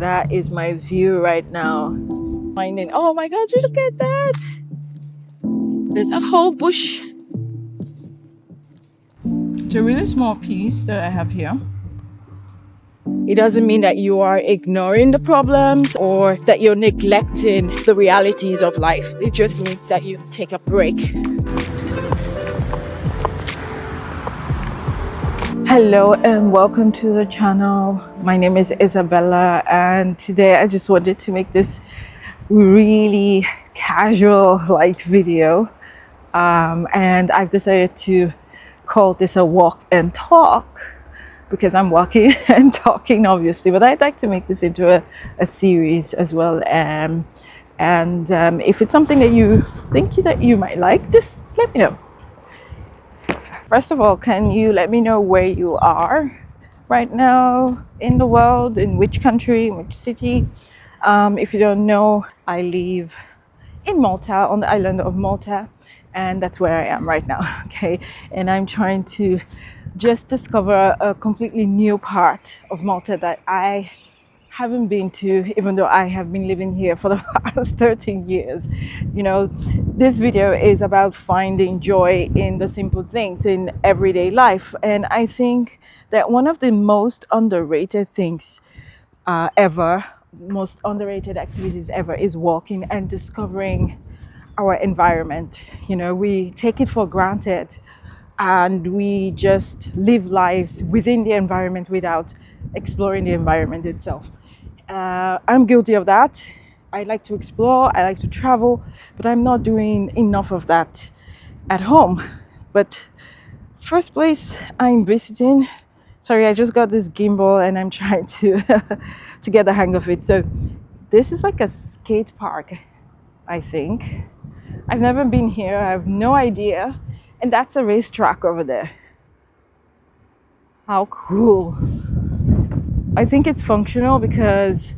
That is my view right now. Finding, oh my god, look at that! There's a whole bush. It's a really small piece that I have here. It doesn't mean that you are ignoring the problems or that you're neglecting the realities of life. It just means that you take a break. Hello and welcome to the channel. My name is Isabella, and today I just wanted to make this really casual video, and I've decided to call this a walk and talk because I'm walking and talking, obviously, but I'd like to make this into a series as well. And if it's something that you think that you might like, just let me know. First of all, can you let me know where you are right now in the world, in which country, in which city? If you don't know, I live in Malta, on the island of Malta, and that's where I am right now, okay? And I'm trying to just discover a completely new part of Malta that I haven't been to, even though I have been living here for the past 13 years. You know, this video is about finding joy in the simple things in everyday life. And I think that one of the most underrated things most underrated activities ever is walking and discovering our environment. You know, we take it for granted and we just live lives within the environment without exploring the environment itself. I'm guilty of that. I like to explore, I like to travel, but I'm not doing enough of that at home. But first place I'm visiting, sorry, I just got this gimbal and I'm trying to to get the hang of it. So this is like a skate park, I think. I've never been here, I have no idea. And that's a racetrack over there. How cool. I think it's functional because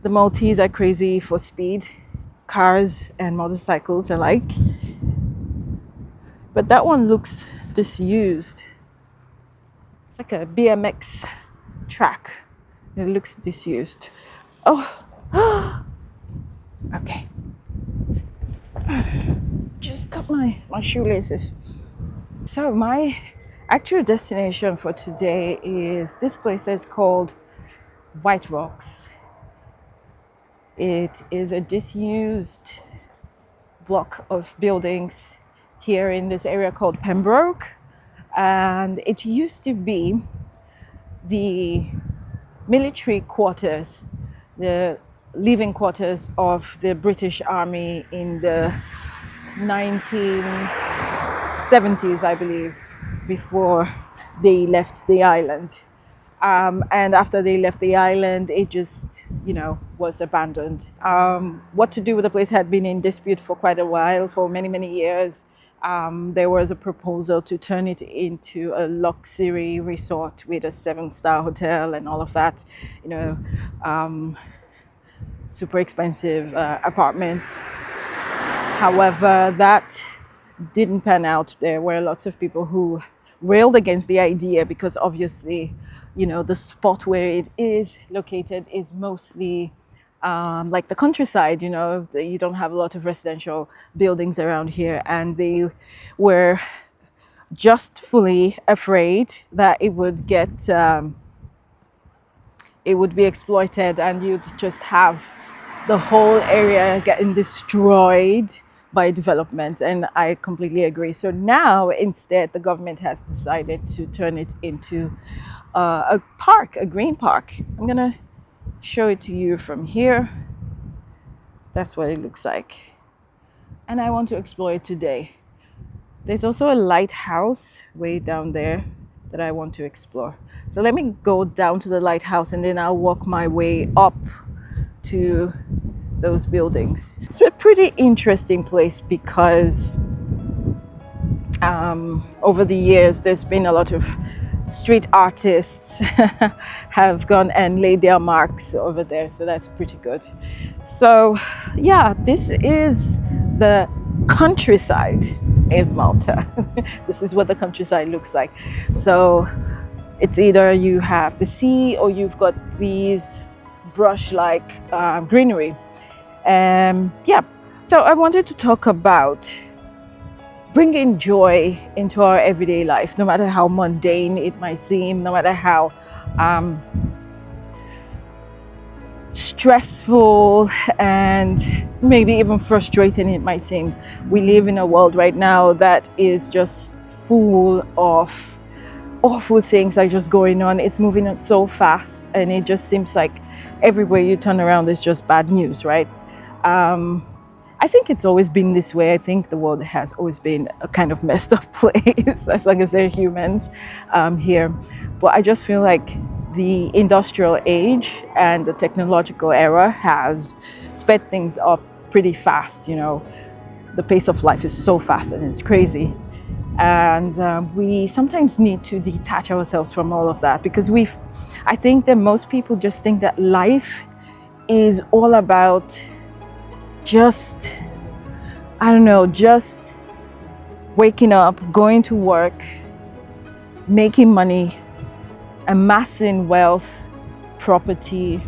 the Maltese are crazy for speed, cars and motorcycles alike. But that one looks disused. It's like a BMX track. It looks disused. Oh, okay. Just cut my shoelaces. So my actual destination for today is this place is called White Rocks. It is a disused block of buildings here in this area called Pembroke, and it used to be the military quarters, the living quarters of the British Army in the 1970s, I believe, before they left the island. And after they left the island, it just, was abandoned. What to do with the place had been in dispute for quite a while, for many, many years. There was a proposal to turn it into a luxury resort with a 7-star hotel and all of that, super expensive apartments. However, that didn't pan out. There were lots of people who railed against the idea because obviously, the spot where it is located is mostly like the countryside. You don't have a lot of residential buildings around here, and they were justly afraid that it would get it would be exploited and you'd just have the whole area getting destroyed by development. And I completely agree. So now instead the government has decided to turn it into a park, a green park. I'm gonna show it to you from here. That's what it looks like, and I want to explore it today. There's also a lighthouse way down there that I want to explore. So let me go down to the lighthouse and then I'll walk my way up to those buildings. It's a pretty interesting place because over the years there's been a lot of street artists have gone and laid their marks over there, so that's pretty good. So yeah, this is the countryside in Malta. This is what the countryside looks like. So it's either you have the sea or you've got these brush like greenery. Yeah, so I wanted to talk about bringing joy into our everyday life, no matter how mundane it might seem, no matter how stressful and maybe even frustrating it might seem. We live in a world right now that is just full of awful things are just going on. It's moving on so fast, and it just seems like everywhere you turn around is just bad news, right? I think it's always been this way. I think the world has always been a kind of messed up place as long as there are humans here. But I just feel like the industrial age and the technological era has sped things up pretty fast. You know, the pace of life is so fast and it's crazy. And we sometimes need to detach ourselves from all of that, because I think that most people just think that life is all about just, I don't know, just waking up, going to work, making money, amassing wealth, property,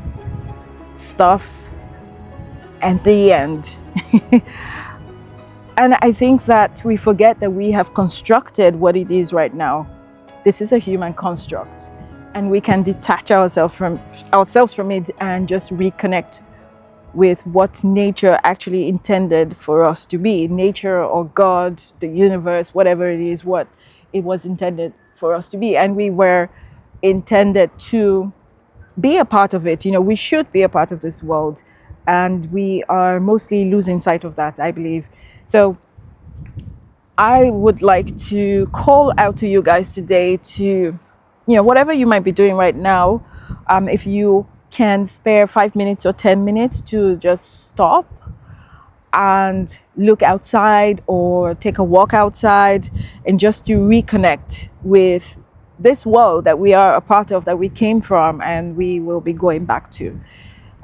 stuff, and the end. And I think that we forget that we have constructed what it is right now. This is a human construct, and we can detach ourselves from it and just reconnect with what nature actually intended for us to be. Nature or God, the universe, whatever it is, what it was intended for us to be. And we were intended to be a part of it. You know, we should be a part of this world, and we are mostly losing sight of that, I believe. So I would like to call out to you guys today to, you know, whatever you might be doing right now, if you can spare 5 minutes or 10 minutes to just stop and look outside or take a walk outside, and just to reconnect with this world that we are a part of, that we came from and we will be going back to.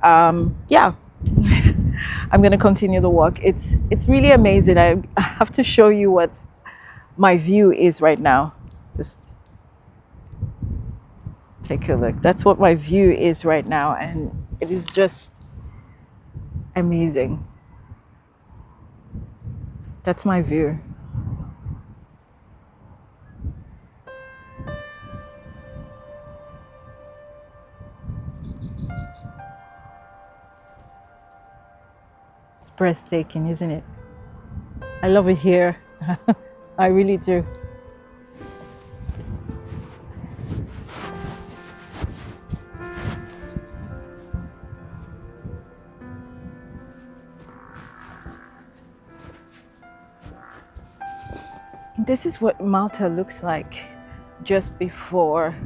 Yeah. I'm going to continue the walk. It's really amazing. I have to show you what my view is right now. Just take a look. That's what my view is right now, and it is just amazing. That's my view. It's breathtaking, isn't it? I love it here. I really do. This is what Malta looks like just before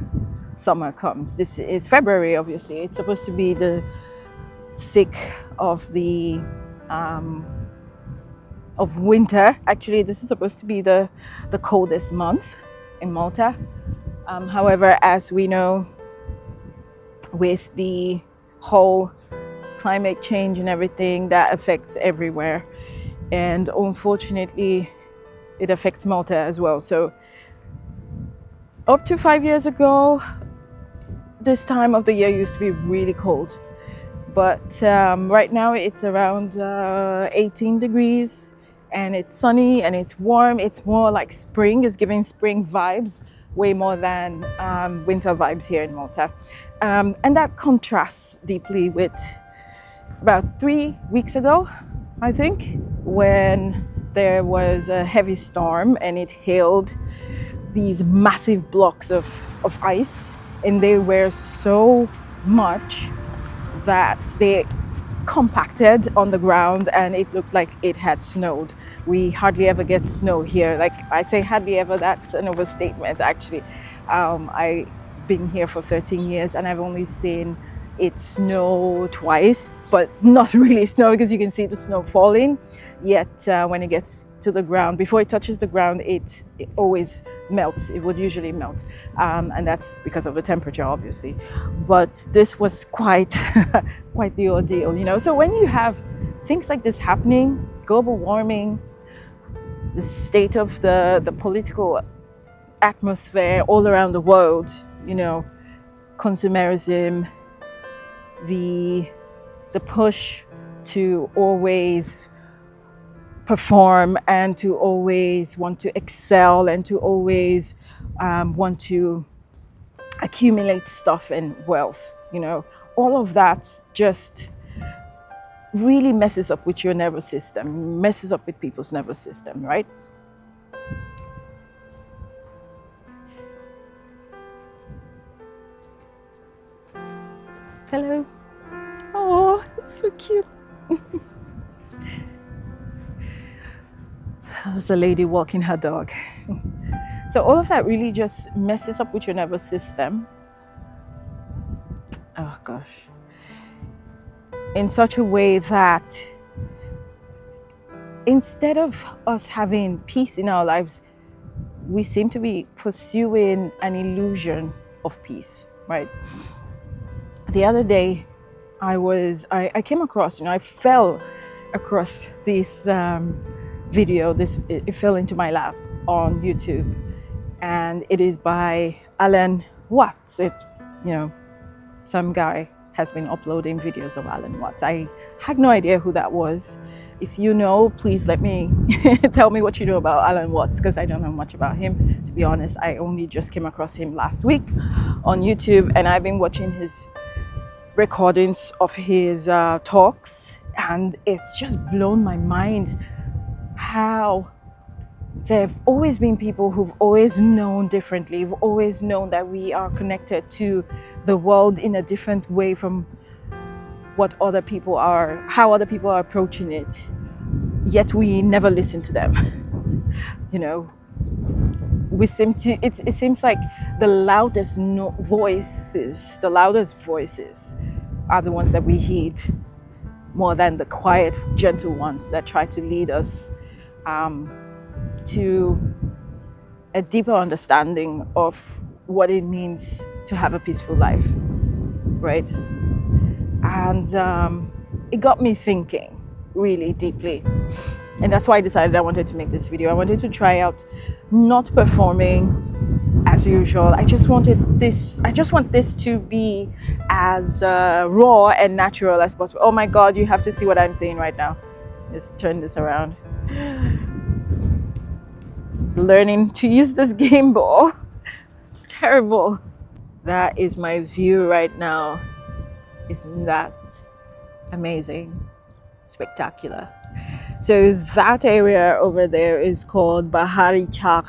summer comes. This is February, obviously. It's supposed to be the thick of the of winter. Actually, this is supposed to be the coldest month in Malta. However, as we know, with the whole climate change and everything, that affects everywhere, and unfortunately it affects Malta as well. So up to 5 years ago, this time of the year used to be really cold, but right now it's around 18 degrees, and it's sunny and it's warm. It's more like spring. It's giving spring vibes way more than winter vibes here in Malta, and that contrasts deeply with about 3 weeks ago, I think, when there was a heavy storm and it hailed these massive blocks of ice, and they were so much that they compacted on the ground and it looked like it had snowed. We hardly ever get snow here. Like, I say hardly ever, that's an overstatement actually. I've been here for 13 years and I've only seen it snow twice, but not really snow, because you can see the snow falling. Yet when it gets to the ground, before it touches the ground, it always melts. It would usually melt, and that's because of the temperature, obviously. But this was quite quite the ordeal, you know. So when you have things like this happening, global warming, the state of the political atmosphere all around the world, you know, consumerism, the push to always perform and to always want to excel and to always want to accumulate stuff and wealth, all of that just really messes up with your nervous system, messes up with people's nervous system, right? Hello. Oh, it's so cute. There's a lady walking her dog. So all of that really just messes up with your nervous system. Oh gosh. In such a way that instead of us having peace in our lives, we seem to be pursuing an illusion of peace, right? The other day, I came across, I fell across this video. It fell into my lap on YouTube, and it is by Alan Watts. Some guy has been uploading videos of Alan Watts. I had no idea who that was. If you know, please let me tell me what you know about Alan Watts, because I don't know much about him, to be honest. I only just came across him last week on YouTube, and I've been watching his recordings of his talks, and it's just blown my mind how there have always been people who've always known differently, who've always known that we are connected to the world in a different way from what other people are, how other people are approaching it, yet we never listen to them. We seem to, it seems like the loudest voices are the ones that we heed more than the quiet, gentle ones that try to lead us to a deeper understanding of what it means to have a peaceful life, right? And it got me thinking really deeply. And that's why I decided I wanted to make this video. I wanted to try out not performing as usual. I just want this to be as raw and natural as possible. Oh my God, you have to see what I'm saying right now. Just turn this around. Learning to use this game ball. It's terrible. That is my view right now. Isn't that amazing? Spectacular. So that area over there is called Bahari Chak,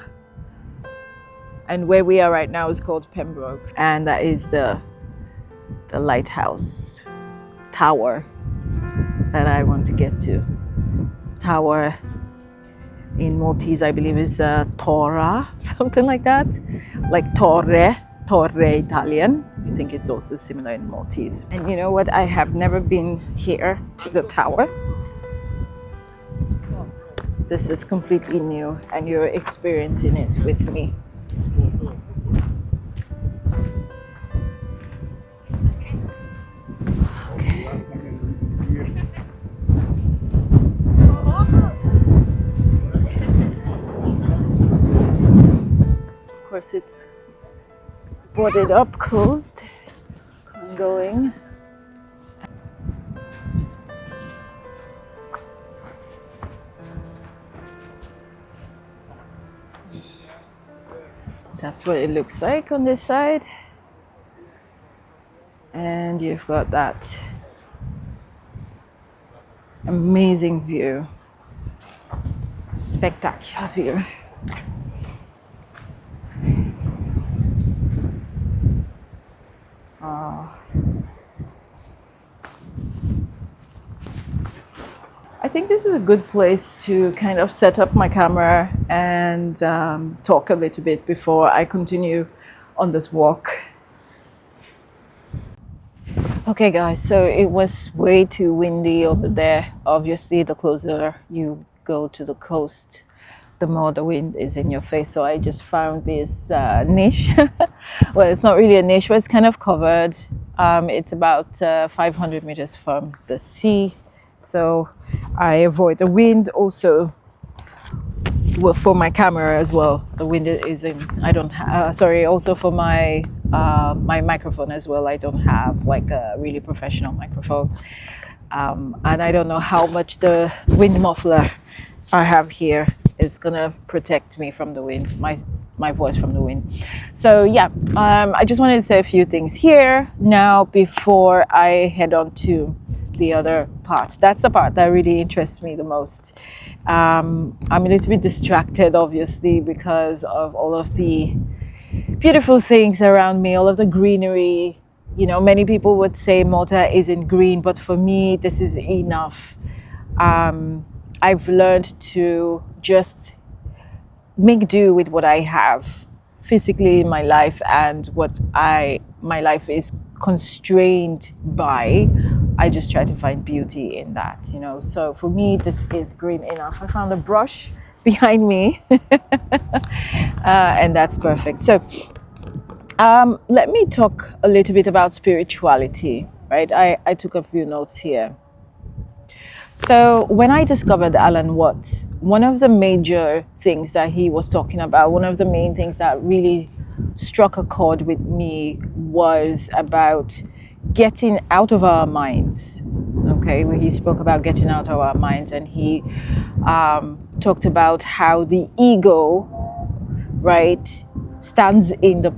and where we are right now is called Pembroke, and that is the lighthouse tower that I want to get to. Tower in Maltese, I believe, is Tora, something like that, like Torre Italian. I think it's also similar in Maltese. And you know what? I have never been here to the tower. This is completely new, and you're experiencing it with me. Okay. Of course, it's boarded up, closed. I'm going. That's what it looks like on this side. And you've got that amazing view. Spectacular view. I think this is a good place to kind of set up my camera and talk a little bit before I continue on this walk. Okay guys, so it was way too windy over there. Obviously, the closer you go to the coast, the more the wind is in your face. So I just found this niche. Well, it's not really a niche, but it's kind of covered. It's about 500 meters from the sea. So I avoid the wind also for my camera as well. The wind is in, I don't have, sorry, also for my my microphone as well. I don't have like a really professional microphone. And I don't know how much the wind muffler I have here is gonna protect me from the wind, my voice from the wind. So yeah, I just wanted to say a few things here now before I head on to the other part. That's the part that really interests me the most. I'm a little bit distracted, obviously, because of all of the beautiful things around me, all of the greenery. You know, many people would say Malta isn't green, but for me, this is enough. I've learned to just make do with what I have physically in my life and what my life is constrained by. I just try to find beauty in that, you know. So for me, this is green enough. I found a brush behind me, and that's perfect. So let me talk a little bit about spirituality, right? I took a few notes here. So when I discovered Alan Watts, one of the major things that he was talking about, one of the main things that really struck a chord with me was about getting out of our minds. Okay, where he spoke about getting out of our minds, and he talked about how the ego, right, stands in the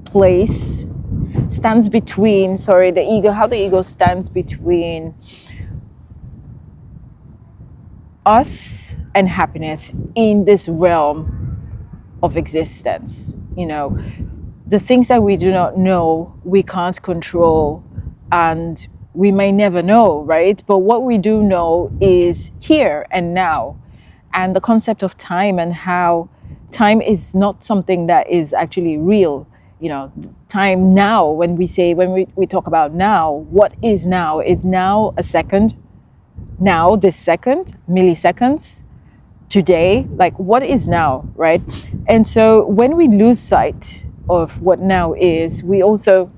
place, stands between, how the ego stands between us and happiness in this realm of existence. You know, the things that we do not know, we can't control, and we may never know, right? But what we do know is here and now, and the concept of time, and how time is not something that is actually real. You know, time now, when we talk about now, what is now? Is now a second? Now, this second, milliseconds, today, like what is now, right? And so when we lose sight of what now is, we also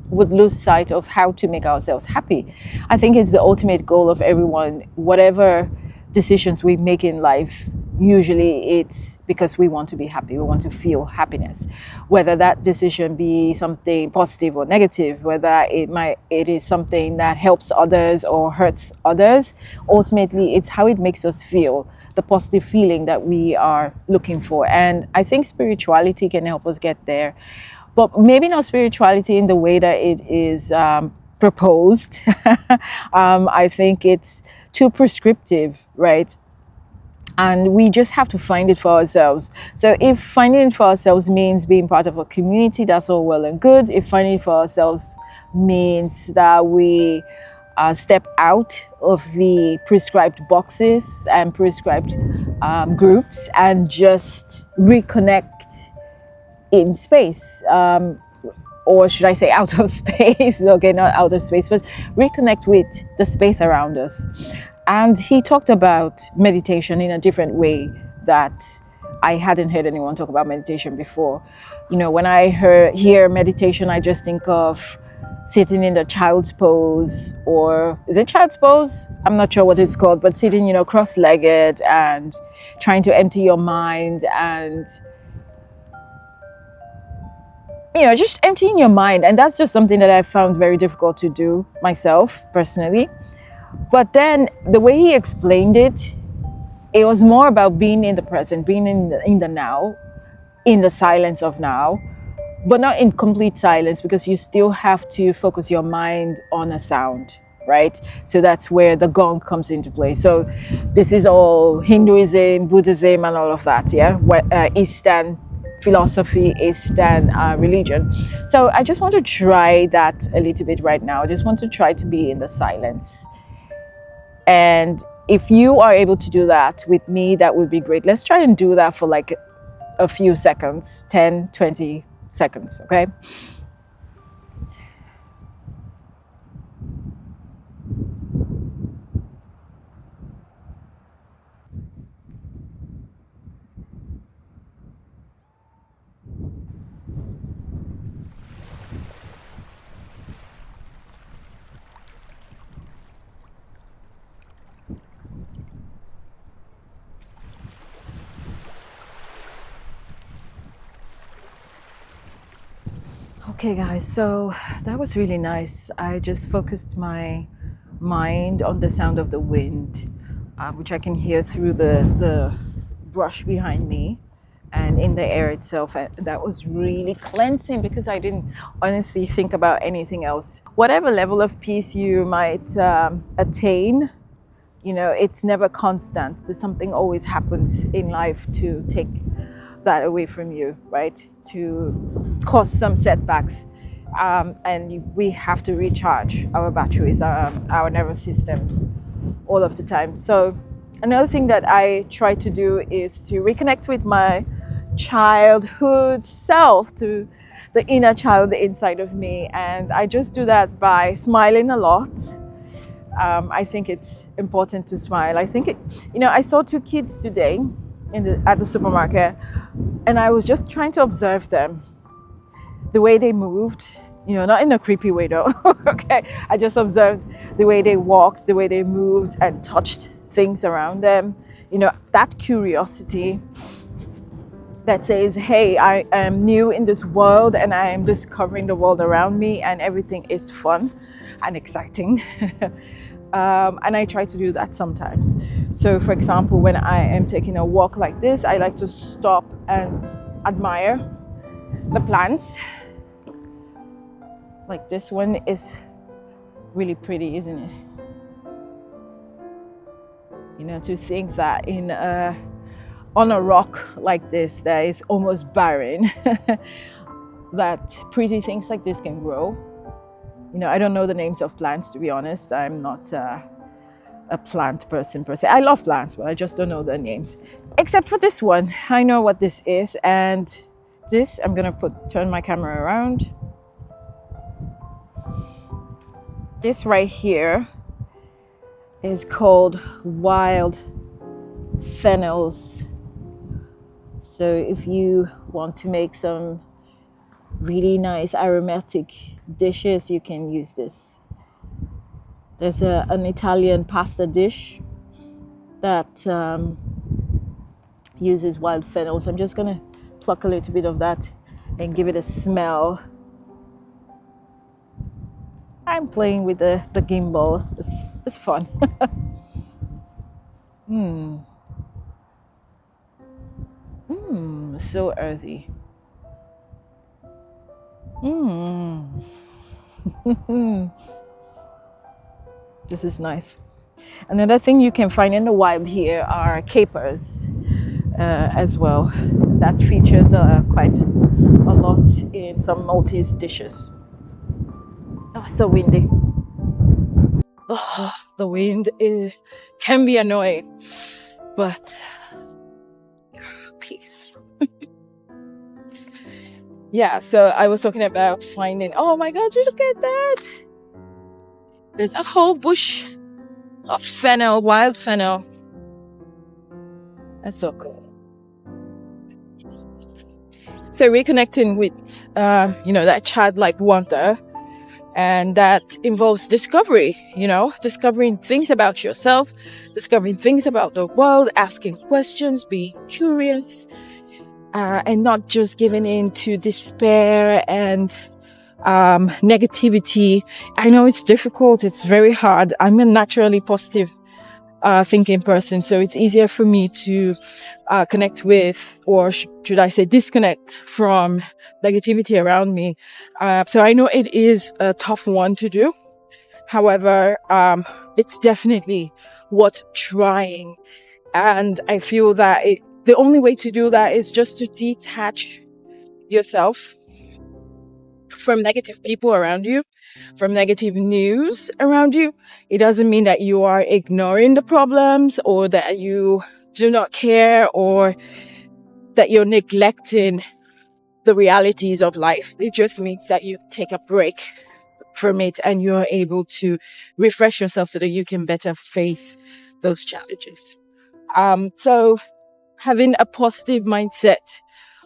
would lose sight of how to make ourselves happy. I think it's the ultimate goal of everyone. Whatever decisions we make in life, usually it's because we want to be happy, we want to feel happiness, whether that decision be something positive or negative, whether it is something that helps others or hurts others. Ultimately, it's how it makes us feel, the positive feeling that we are looking for. And I think spirituality can help us get there, but maybe not spirituality in the way that it is proposed. I think it's too prescriptive, right? And we just have to find it for ourselves. So if finding it for ourselves means being part of a community, that's all well and good. If finding it for ourselves means that we step out of the prescribed boxes and prescribed groups and just reconnect in space, or should I say out of space? Okay, not out of space, but reconnect with the space around us. And he talked about meditation in a different way that I hadn't heard anyone talk about meditation before. You know, when I hear meditation, I just think of sitting in the child's pose, or is it child's pose? I'm not sure what it's called, but sitting, you know, cross-legged and trying to empty your mind and, you know, just emptying your mind. And that's just something that I found very difficult to do myself personally. But then the way he explained it, it was more about being in the present, being in the now, in the silence of now, but not in complete silence, because you still have to focus your mind on a sound, right? So that's where the gong comes into play. So this is all Hinduism, Buddhism, and all of that, yeah? Eastern philosophy, Eastern religion. So I just want to try that a little bit right now. I just want to try to be in the silence. And if you are able to do that with me, that would be great. Let's try and do that for like a few seconds, 10, 20 seconds, okay? Okay, guys, so that was really nice. I just focused my mind on the sound of the wind, which I can hear through the brush behind me and in the air itself. And that was really cleansing because I didn't honestly think about anything else. Whatever level of peace you might attain, you know, it's never constant. There's something always happens in life to take that away from you, right? To cause some setbacks. And we have to recharge our batteries, our nervous systems all of the time. So another thing that I try to do is to reconnect with my childhood self, to the inner child inside of me. And I just do that by smiling a lot. I think it's important to smile. I think I saw two kids today at the supermarket, and I was just trying to observe them, the way they moved, not in a creepy way though. Okay, I just observed the way they walked, the way they moved and touched things around them. That curiosity that says, hey, I am new in this world and I am discovering the world around me and everything is fun and exciting. And I try to do that sometimes. So for example, when I am taking a walk like this, I like to stop and admire the plants. Like this one is really pretty, isn't it? To think that on a rock like this that is almost barren, that pretty things like this can grow. I don't know the names of plants, to be honest. I'm not a plant person per se. I love plants, but I just don't know their names. Except for this one, I know what this is. And this, I'm gonna turn my camera around. This right here is called wild fennels. So if you want to make some really nice aromatic dishes, you can use this. There's an Italian pasta dish that uses wild fennels. I'm just gonna pluck a little bit of that and give it a smell. I'm playing with the gimbal. It's fun. So earthy. This is nice. Another thing you can find in the wild here are capers as well. That features quite a lot in some Maltese dishes. Oh, so windy. Oh, the wind can be annoying, but peace. Yeah, so I was talking about finding, oh my god, look at that! There's a whole bush of fennel, wild fennel. That's so cool. So reconnecting with, that childlike wonder, and that involves discovery, discovering things about yourself, discovering things about the world, asking questions, being curious, and not just giving in to despair and negativity. I know it's difficult. It's very hard. I'm a naturally positive thinking person, so it's easier for me to connect with, or should I say disconnect from negativity around me. So I know it is a tough one to do. However, it's definitely worth trying. And I feel that the only way to do that is just to detach yourself from negative people around you, from negative news around you. It doesn't mean that you are ignoring the problems or that you do not care or that you're neglecting the realities of life. It just means that you take a break from it and you're able to refresh yourself so that you can better face those challenges. So having a positive mindset,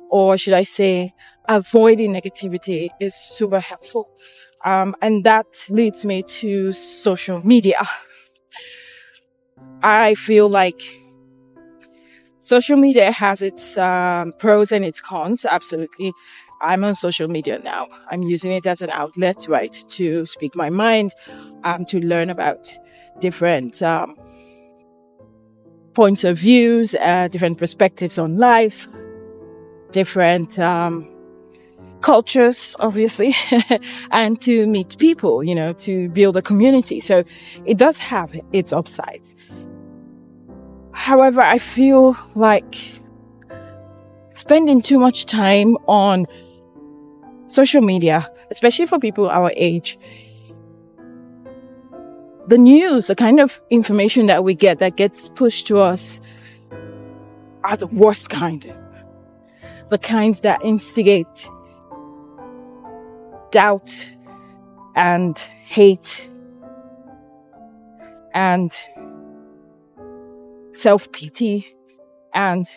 or should I say avoiding negativity, is super helpful. And that leads me to social media. I feel like social media has its pros and its cons, absolutely. I'm on social media now. I'm using it as an outlet, right, to speak my mind, to learn about different points of views, different perspectives on life, different cultures, obviously, and to meet people, to build a community. So it does have its upsides. However, I feel like spending too much time on social media, especially for people our age, the news, the kind of information that we get that gets pushed to us are the worst kind. The kinds that instigate doubt and hate and self-pity, and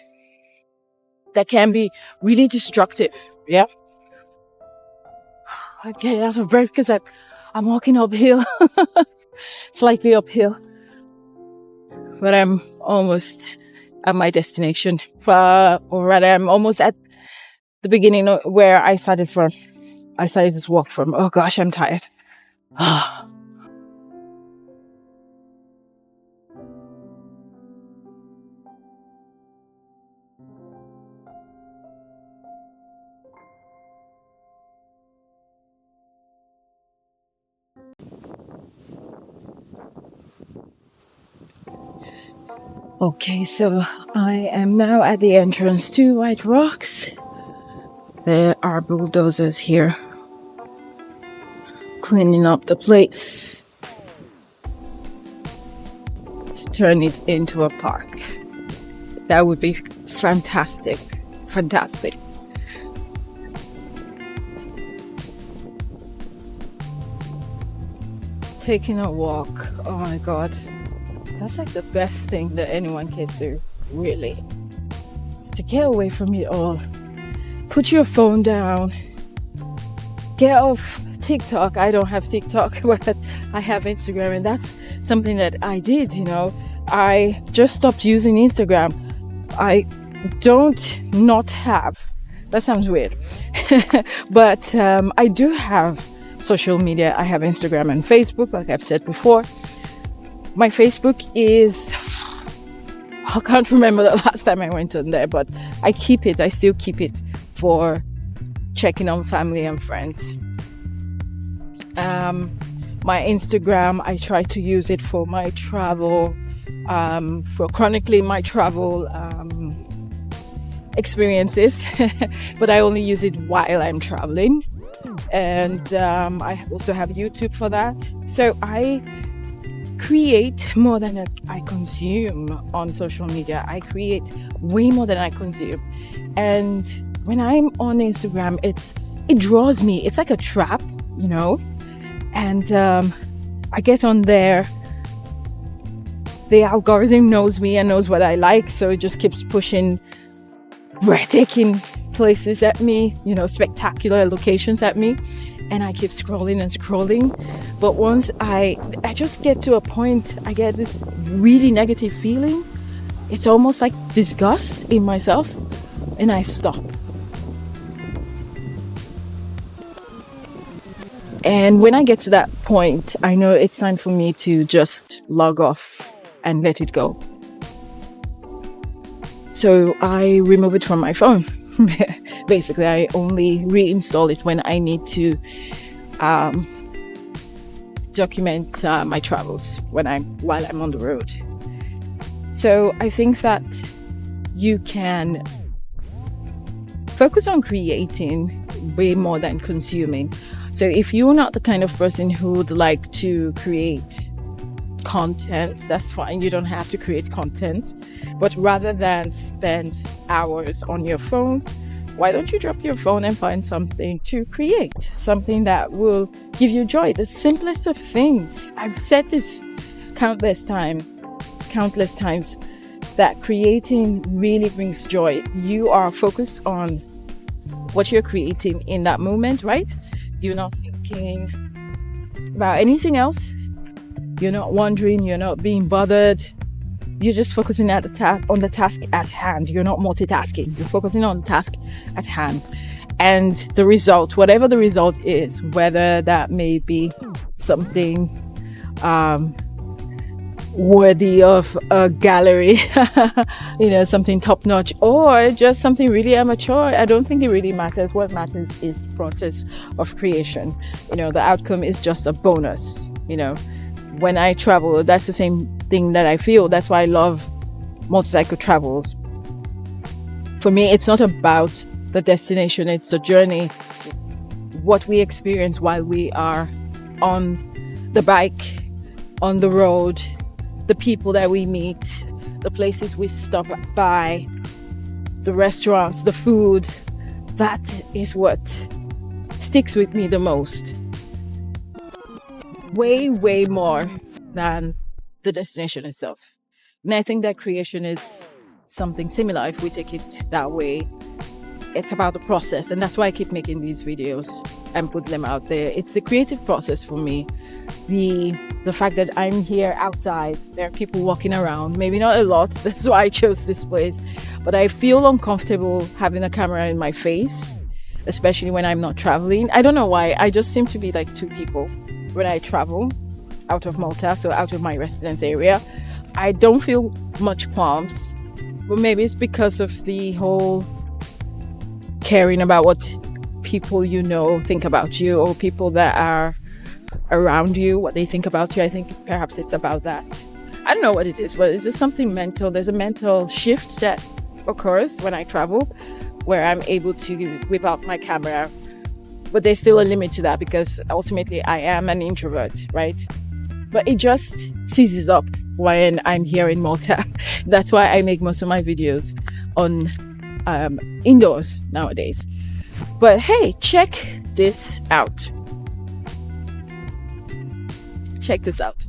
that can be really destructive. Yeah. I'm getting out of breath because I'm walking uphill, slightly uphill, but I'm almost at my destination, or rather I'm almost at the beginning where I started from. I started this walk from. Oh gosh, I'm tired. Okay, so I am now at the entrance to White Rocks. There are bulldozers here cleaning up the place to turn it into a park. That would be fantastic. Fantastic. Taking a walk. Oh my God. That's like the best thing that anyone can do, really. Is to get away from it all. Put your phone down. Get off TikTok. I don't have TikTok, but I have Instagram, and that's something that I did, I just stopped using Instagram. I don't not have. That sounds weird. But I do have social media. I have Instagram and Facebook, like I've said before. My Facebook is, I can't remember the last time I went on there, but I still keep it for checking on family and friends. My Instagram, I try to use it for my travel, for chronicling my travel experiences, but I only use it while I'm traveling. And I also have YouTube for that. So I create more than I consume on social media. I create way more than I consume. And when I'm on Instagram, it draws me. It's like a trap, and I get on there. The algorithm knows me and knows what I like, so it just keeps pushing breathtaking places at me, spectacular locations at me, and I keep scrolling and scrolling. But once I just get to a point, I get this really negative feeling. It's almost like disgust in myself, and I stop. And when I get to that point, I know it's time for me to just log off and let it go. So I remove it from my phone. Basically, I only reinstall it when I need to document my travels while I'm on the road. So I think that you can focus on creating way more than consuming. So if you're not the kind of person who would like to create content, that's fine. You don't have to create content. But rather than spend hours on your phone, why don't you drop your phone and find something to create? Something that will give you joy. The simplest of things. I've said this countless times, that creating really brings joy. You are focused on what you're creating in that moment, right? You're not thinking about anything else. You're not wondering, you're not being bothered. You're just focusing on the task at hand. You're not multitasking. You're focusing on the task at hand. And the result, whatever the result is, whether that may be something worthy of a gallery, something top notch, or just something really amateur, I don't think it really matters. What matters is the process of creation. The outcome is just a bonus. When I travel, that's the same thing that I feel. That's why I love motorcycle travels. For me, it's not about the destination, it's the journey, what we experience while we are on the bike, on the road, the people that we meet, the places we stop by, the restaurants, the food. That is what sticks with me the most. Way, way more than the destination itself. And I think that creation is something similar if we take it that way. It's about the process, and that's why I keep making these videos and put them out there. It's the creative process for me. The fact that I'm here outside, there are people walking around, maybe not a lot, that's why I chose this place, but I feel uncomfortable having a camera in my face, especially when I'm not traveling. I don't know why, I just seem to be like two people when I travel out of Malta, so out of my residence area. I don't feel much qualms, but maybe it's because of the whole caring about what people think about you, or people that are around you, what they think about you. I think perhaps it's about that. I don't know what it is, but it's just something mental. There's a mental shift that occurs when I travel, where I'm able to whip out my camera, but there's still a limit to that because ultimately I am an introvert, right? But it just seizes up when I'm here in Malta. That's why I make most of my videos on indoors nowadays. But hey, check this out. Check this out.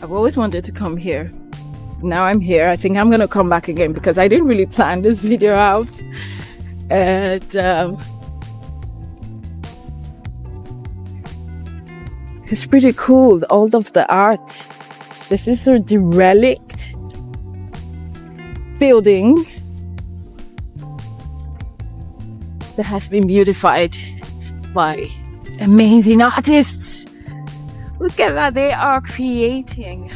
I've always wanted to come here. Now I'm here. I think I'm gonna come back again because I didn't really plan this video out. And it's pretty cool, all of the art. This is a derelict building that has been beautified by amazing artists. Look at that, they are creating.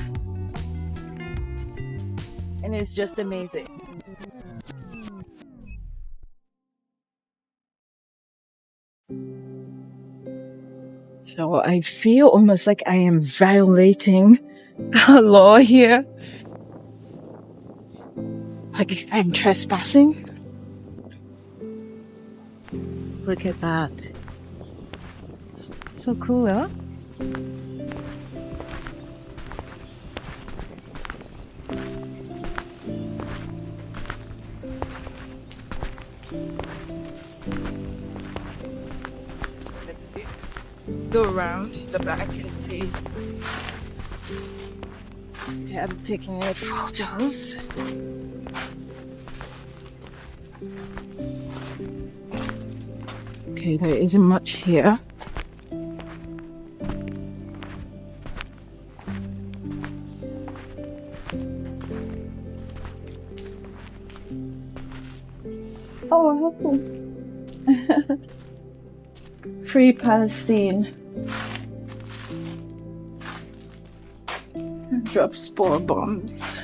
And it's just amazing. So I feel almost like I am violating a law here. Like I'm trespassing. Look at that. So cool, huh? Let's go around the back and see. Yeah, I'm taking any photos. Okay, there isn't much here. Oh, helpful. Free Palestine. Drop spore bombs.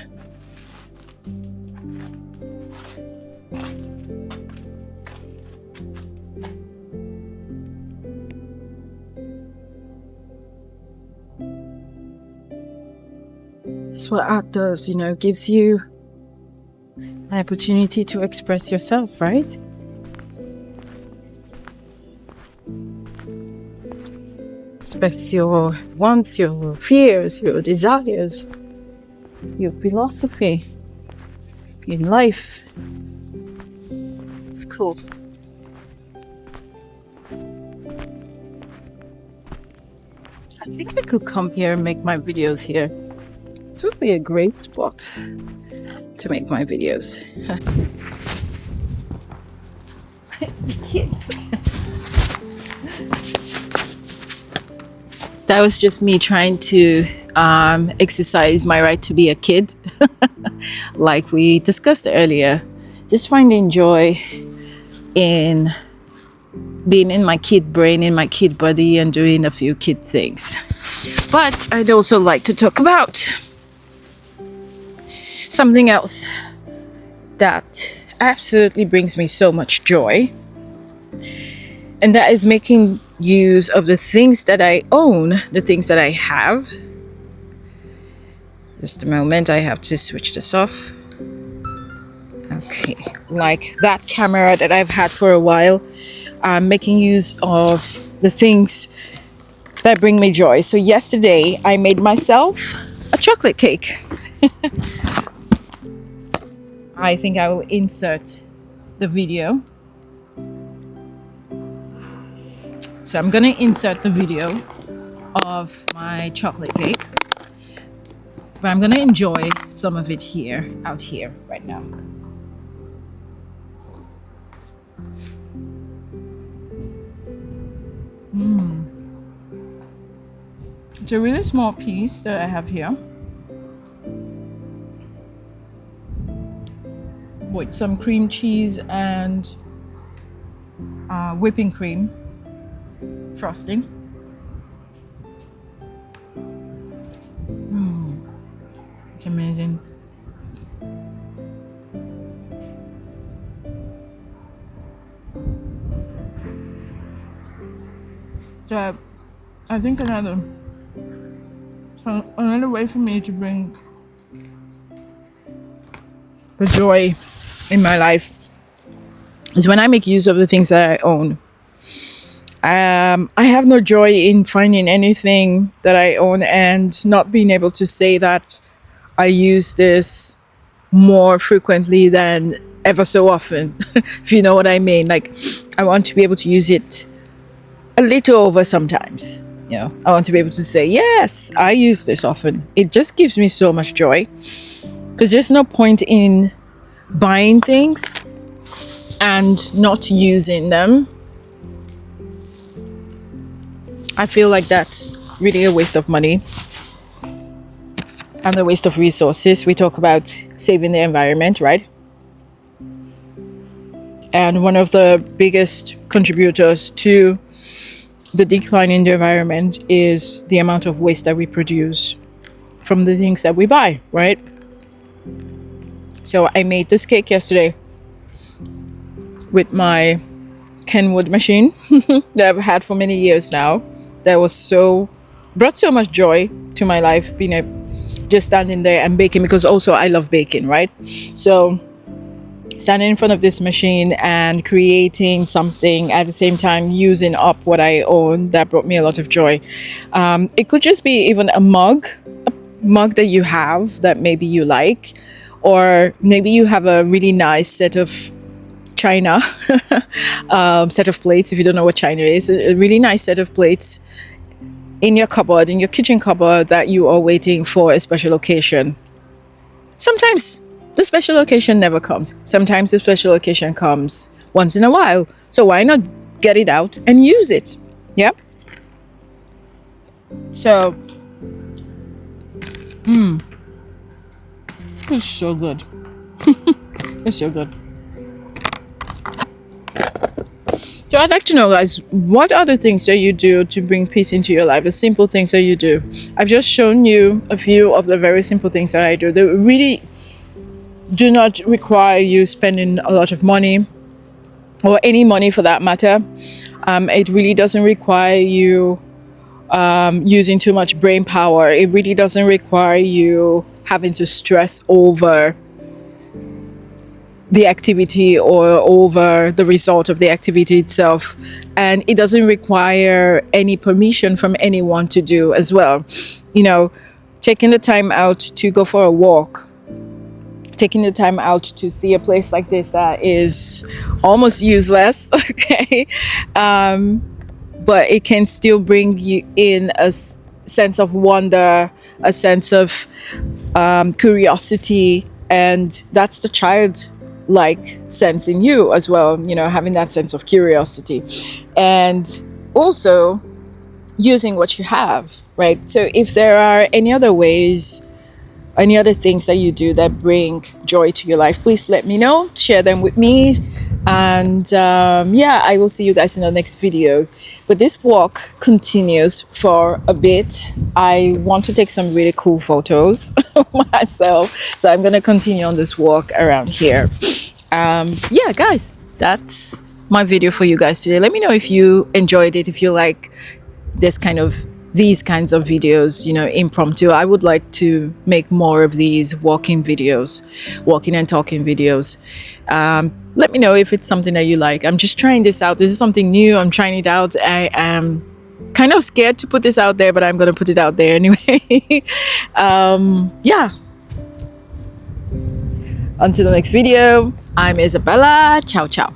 That's what art does, gives you an opportunity to express yourself, right? Express your wants, your fears, your desires, your philosophy in life. It's cool. I think I could come here and make my videos here. This would be a great spot to make my videos. It's the kids. That was just me trying to exercise my right to be a kid, like we discussed earlier. Just finding joy in being in my kid brain, in my kid body, and doing a few kid things. But I'd also like to talk about something else that absolutely brings me so much joy, and that is making use of the things that I own, the things that I have. Just a moment, I have to switch this off. Okay, like that camera that I've had for a while. I'm making use of the things that bring me joy. So yesterday I made myself a chocolate cake. I think I will insert the video. So I'm gonna insert the video of my chocolate cake, but I'm gonna enjoy some of it out here right now. It's a really small piece that I have here, with some cream cheese and whipping cream frosting. It's amazing. So I think another way for me to bring the joy in my life is when I make use of the things that I own. I have no joy in finding anything that I own and not being able to say that I use this more frequently than ever so often, if you know what I mean. Like, I want to be able to use it a little over sometimes. You know, I want to be able to say, yes, I use this often. It just gives me so much joy, because there's no point in buying things and not using them. I feel like that's really a waste of money and a waste of resources. We talk about saving the environment, right? And one of the biggest contributors to the decline in the environment is the amount of waste that we produce from the things that we buy, right? So I made this cake yesterday with my Kenwood machine that I've had for many years now. That brought so much joy to my life, just standing there and baking, because also I love baking, right? So standing in front of this machine and creating something at the same time, using up what I own, that brought me a lot of joy. It could just be even a mug that you have that maybe you like, or maybe you have a really nice set of china, set of plates. If you don't know what china is, a really nice set of plates in your cupboard, in your kitchen cupboard, that you are waiting for a special occasion. Sometimes the special occasion never comes. Sometimes the special occasion comes once in a while. So why not get it out and use it? Yeah. So, it's so good. It's so good. So I'd like to know, guys, what are the things that you do to bring peace into your life? The simple things that you do. I've just shown you a few of the very simple things that I do. They really do not require you spending a lot of money, or any money for that matter. It really doesn't require you using too much brain power. It really doesn't require you having to stress over the activity or over the result of the activity itself. And it doesn't require any permission from anyone to do as well. You know, taking the time out to go for a walk, taking the time out to see a place like this that is almost useless, okay? But it can still bring you in a sense of wonder, a sense of curiosity, and that's the childlike sense in you as well, you know, having that sense of curiosity. And also using what you have, right? So if there are any other ways, any other things that you do that bring joy to your life, please let me know, share them with me. And yeah, I will see you guys in the next video. But this walk continues for a bit. I want to take some really cool photos of myself, so I'm gonna continue on this walk around here. Yeah, guys, that's my video for you guys today. Let me know if you enjoyed it, if you like these kinds of videos, you know, impromptu. I would like to make more of these walking videos, walking and talking videos. Let me know if it's something that you like. I'm just trying this out. This is something new. I'm trying it out. I am kind of scared to put this out there, but I'm going to put it out there anyway. Yeah. Until the next video, I'm Isabella. Ciao, ciao.